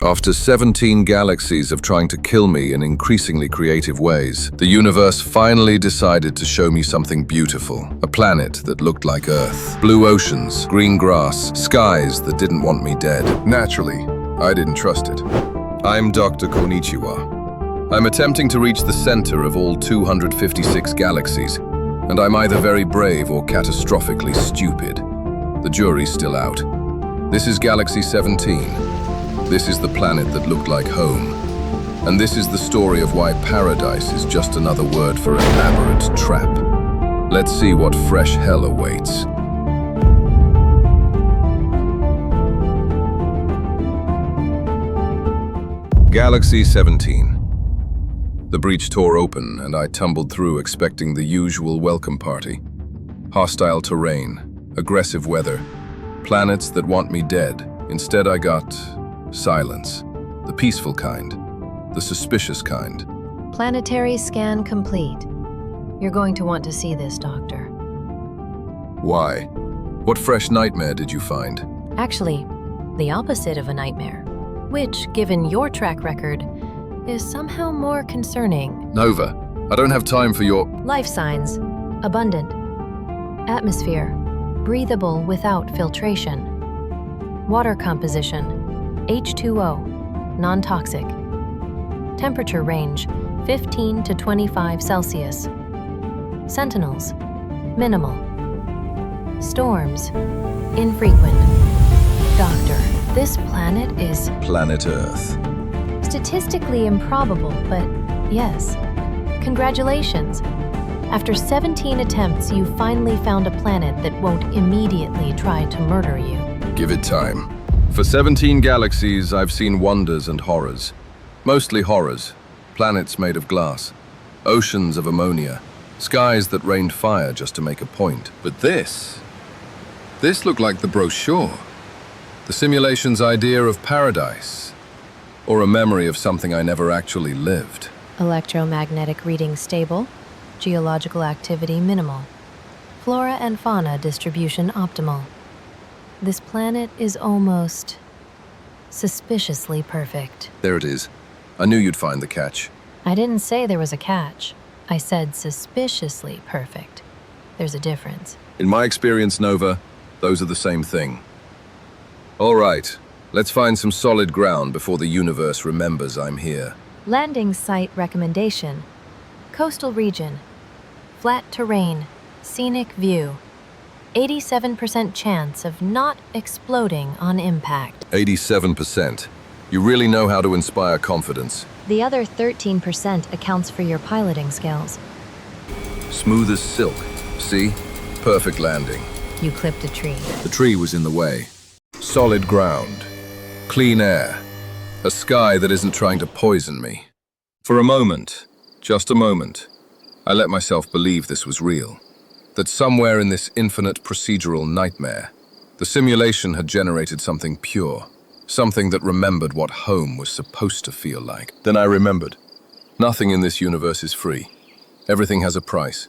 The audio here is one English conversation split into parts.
After 17 galaxies of trying to kill me in increasingly creative ways, the universe finally decided to show me something beautiful. A planet that looked like Earth. Blue oceans, green grass, skies that didn't want me dead. Naturally, I didn't trust it. I'm Dr. Konichiwa. I'm attempting to reach the center of all 256 galaxies, and I'm either very brave or catastrophically stupid. The jury's still out. This is Galaxy 17. This is the planet that looked like home. And this is the story of why paradise is just another word for elaborate trap. Let's see what fresh hell awaits. Galaxy 17. The breach tore open, and I tumbled through expecting the usual welcome party. Hostile terrain, aggressive weather, planets that want me dead. Instead, I got silence. The peaceful kind. The suspicious kind. Planetary scan complete. You're going to want to see this, Doctor. Why? What fresh nightmare did you find? Actually, the opposite of a nightmare, which, given your track record, is somehow more concerning. Nova, I don't have time for your... Life signs. Abundant. Atmosphere. Breathable without filtration. Water composition. H2O. Non-toxic. Temperature range. 15 to 25 Celsius. Sentinels. Minimal. Storms. Infrequent. Doctor, this planet is... Planet Earth. Statistically improbable, but yes. Congratulations. After 17 attempts, you finally found a planet that won't immediately try to murder you. Give it time. For 17 galaxies, I've seen wonders and horrors. Mostly horrors. Planets made of glass. Oceans of ammonia. Skies that rained fire just to make a point. But this looked like the brochure. The simulation's idea of paradise. Or a memory of something I never actually lived. Electromagnetic reading stable. Geological activity minimal. Flora and fauna distribution optimal. This planet is almost suspiciously perfect. There it is. I knew you'd find the catch. I didn't say there was a catch. I said suspiciously perfect. There's a difference. In my experience, Nova, those are the same thing. All right, let's find some solid ground before the universe remembers I'm here. Landing site recommendation. Coastal region. Flat terrain. Scenic view. 87% chance of not exploding on impact. 87%. You really know how to inspire confidence. The other 13% accounts for your piloting skills. Smooth as silk. See? Perfect landing. You clipped a tree. The tree was in the way. Solid ground. Clean air. A sky that isn't trying to poison me. For a moment, just a moment, I let myself believe this was real. That somewhere in this infinite procedural nightmare, the simulation had generated something pure, something that remembered what home was supposed to feel like. Then I remembered. Nothing in this universe is free. Everything has a price.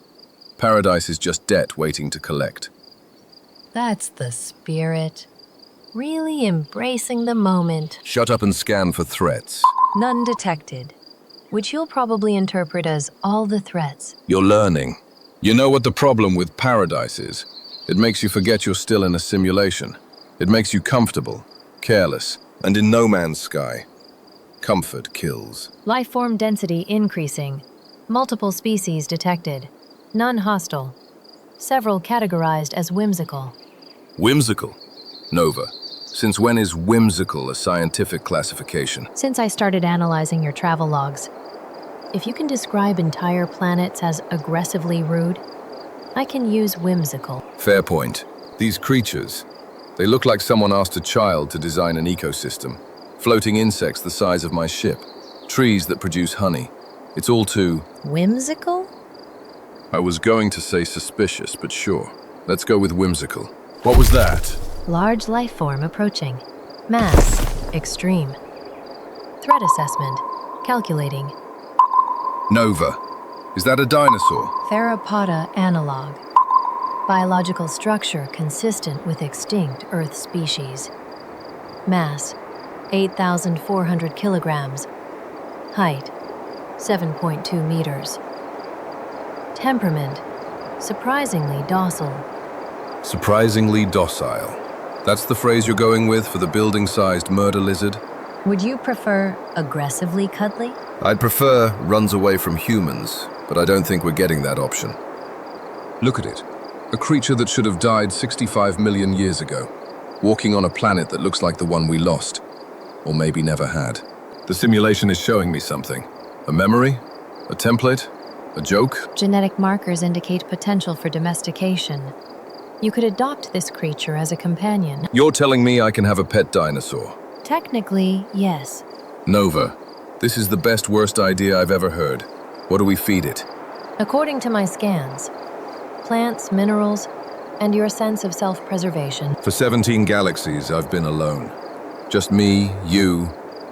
Paradise is just debt waiting to collect. That's the spirit. Really embracing the moment. Shut up and scan for threats. None detected, which you'll probably interpret as all the threats. You're learning. You know what the problem with paradise is? It makes you forget you're still in a simulation. It makes you comfortable, careless, and in no man's sky. Comfort kills. Life form density increasing. Multiple species detected. None hostile. Several categorized as whimsical. Whimsical? Nova, since when is whimsical a scientific classification? Since I started analyzing your travel logs, if you can describe entire planets as aggressively rude, I can use whimsical. Fair point. These creatures, they look like someone asked a child to design an ecosystem. Floating insects the size of my ship. Trees that produce honey. It's all too... Whimsical? I was going to say suspicious, but sure. Let's go with whimsical. What was that? Large life form approaching. Mass, extreme. Threat assessment, calculating. Nova. Is that a dinosaur? Theropoda analog. Biological structure consistent with extinct Earth species. Mass, 8,400 kilograms. Height, 7.2 meters. Temperament, surprisingly docile. Surprisingly docile. That's the phrase you're going with for the building-sized murder lizard? Would you prefer aggressively cuddly? I'd prefer runs away from humans, but I don't think we're getting that option. Look at it. A creature that should have died 65 million years ago, walking on a planet that looks like the one we lost, or maybe never had. The simulation is showing me something. A memory? A template? A joke? Genetic markers indicate potential for domestication. You could adopt this creature as a companion. You're telling me I can have a pet dinosaur? Technically, yes. Nova, this is the best-worst idea I've ever heard. What do we feed it? According to my scans, plants, minerals, and your sense of self-preservation. For 17 galaxies, I've been alone. Just me, you,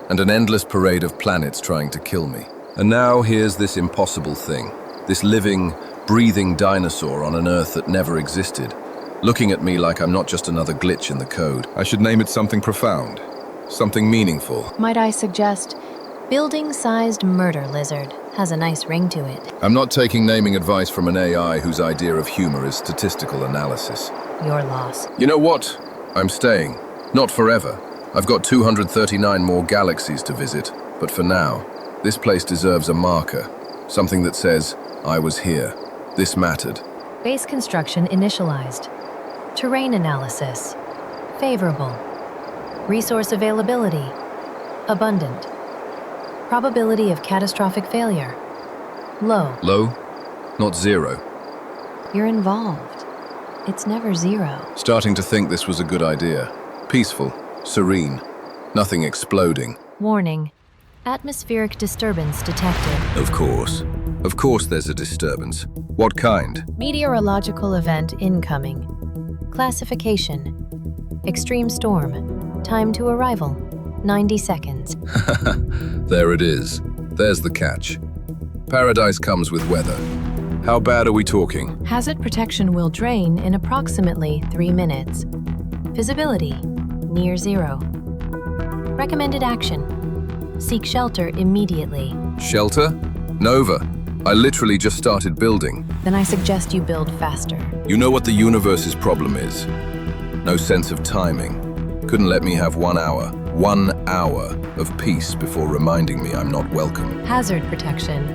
and an endless parade of planets trying to kill me. And now here's this impossible thing. This living, breathing dinosaur on an Earth that never existed, looking at me like I'm not just another glitch in the code. I should name it something profound, something meaningful. Might I suggest building-sized murder lizard? Has a nice ring to it. I'm not taking naming advice from an AI whose idea of humor is statistical analysis. Your loss. You know what? I'm staying. Not forever. I've got 239 more galaxies to visit, but for now, this place deserves a marker. Something that says, I was here. This mattered. Base construction initialized. Terrain analysis. Favorable. Resource availability. Abundant. Probability of catastrophic failure. Low. Low? Not zero. You're involved. It's never zero. Starting to think this was a good idea. Peaceful, serene, nothing exploding. Warning. Atmospheric disturbance detected. Of course. Of course there's a disturbance. What kind? Meteorological event incoming. Classification. Extreme storm. Time to arrival. 90 seconds. There it is. There's the catch. Paradise comes with weather. How bad are we talking? Hazard protection will drain in approximately 3 minutes. Visibility, near zero. Recommended action. Seek shelter immediately. Shelter? Nova, I literally just started building. Then I suggest you build faster. You know what the universe's problem is? No sense of timing. Couldn't let me have 1 hour. 1 hour of peace before reminding me I'm not welcome. Hazard protection,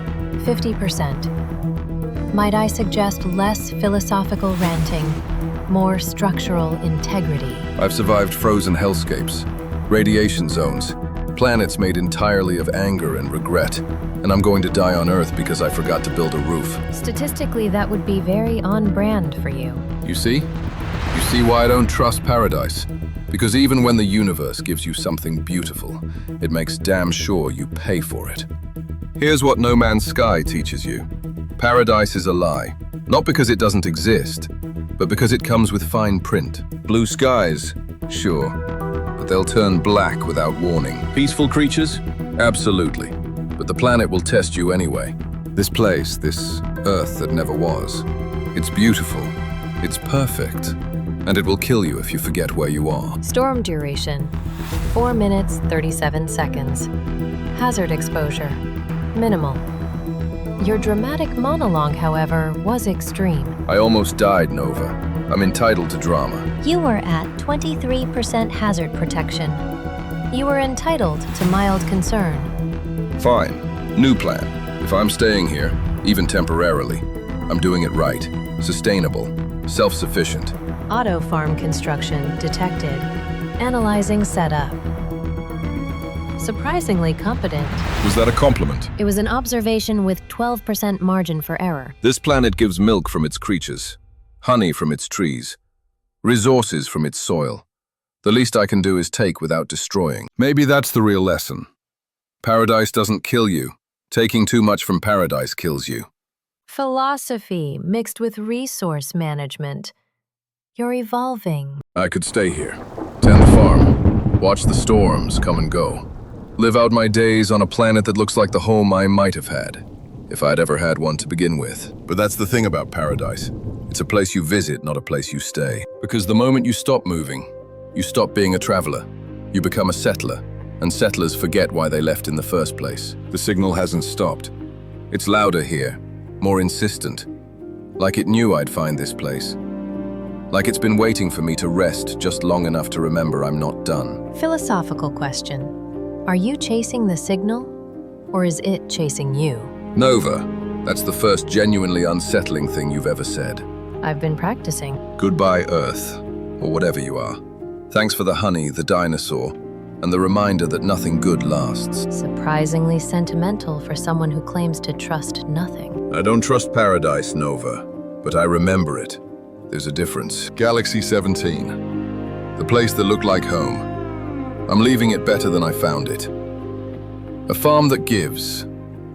50%. Might I suggest less philosophical ranting, more structural integrity? I've survived frozen hellscapes, radiation zones, planets made entirely of anger and regret, and I'm going to die on Earth because I forgot to build a roof. Statistically, that would be very on brand for you. You see? You see why I don't trust paradise? Because even when the universe gives you something beautiful, it makes damn sure you pay for it. Here's what No Man's Sky teaches you. Paradise is a lie, not because it doesn't exist, but because it comes with fine print. Blue skies, sure, but they'll turn black without warning. Peaceful creatures? Absolutely, but the planet will test you anyway. This place, this Earth that never was, it's beautiful, it's perfect. And it will kill you if you forget where you are. Storm duration, 4 minutes, 37 seconds. Hazard exposure, minimal. Your dramatic monologue, however, was extreme. I almost died, Nova. I'm entitled to drama. You were at 23% hazard protection. You were entitled to mild concern. Fine. New plan. If I'm staying here, even temporarily, I'm doing it right. Sustainable. Self-sufficient. Auto farm construction detected. Analyzing setup. Surprisingly competent. Was that a compliment? It was an observation with 12% margin for error. This planet gives milk from its creatures, honey from its trees, resources from its soil. The least I can do is take without destroying. Maybe that's the real lesson. Paradise doesn't kill you. Taking too much from paradise kills you. Philosophy mixed with resource management. You're evolving. I could stay here, tend the farm, watch the storms come and go, live out my days on a planet that looks like the home I might have had, if I'd ever had one to begin with. But that's the thing about paradise. It's a place you visit, not a place you stay. Because the moment you stop moving, you stop being a traveler. You become a settler, and settlers forget why they left in the first place. The signal hasn't stopped. It's louder here, more insistent, like it knew I'd find this place. Like it's been waiting for me to rest just long enough to remember I'm not done. Philosophical question. Are you chasing the signal, or is it chasing you? Nova, that's the first genuinely unsettling thing you've ever said. I've been practicing. Goodbye, Earth, or whatever you are. Thanks for the honey, the dinosaur, and the reminder that nothing good lasts. Surprisingly sentimental for someone who claims to trust nothing. I don't trust paradise, Nova, but I remember it. There's a difference. Galaxy 17. The place that looked like home. I'm leaving it better than I found it. A farm that gives.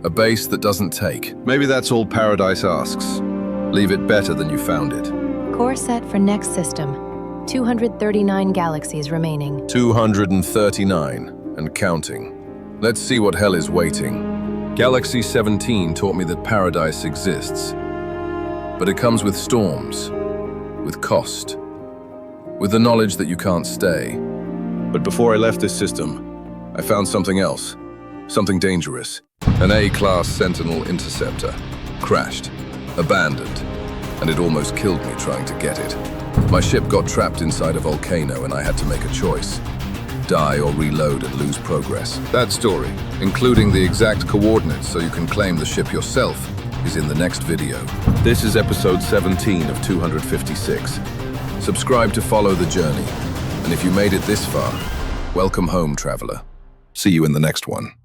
A base that doesn't take. Maybe that's all paradise asks. Leave it better than you found it. Core set for next system. 239 galaxies remaining. 239, and counting. Let's see what hell is waiting. Galaxy 17 taught me that paradise exists. But it comes with storms, with cost, with the knowledge that you can't stay. But before I left this system, I found something else, something dangerous. An A-class Sentinel interceptor. Crashed, abandoned, and it almost killed me trying to get it. My ship got trapped inside a volcano and I had to make a choice. Die or reload and lose progress. That story, including the exact coordinates so you can claim the ship yourself, is in the next video. This is episode 17 of 256. Subscribe to follow the journey. And if you made it this far, welcome home, traveler. See you in the next one.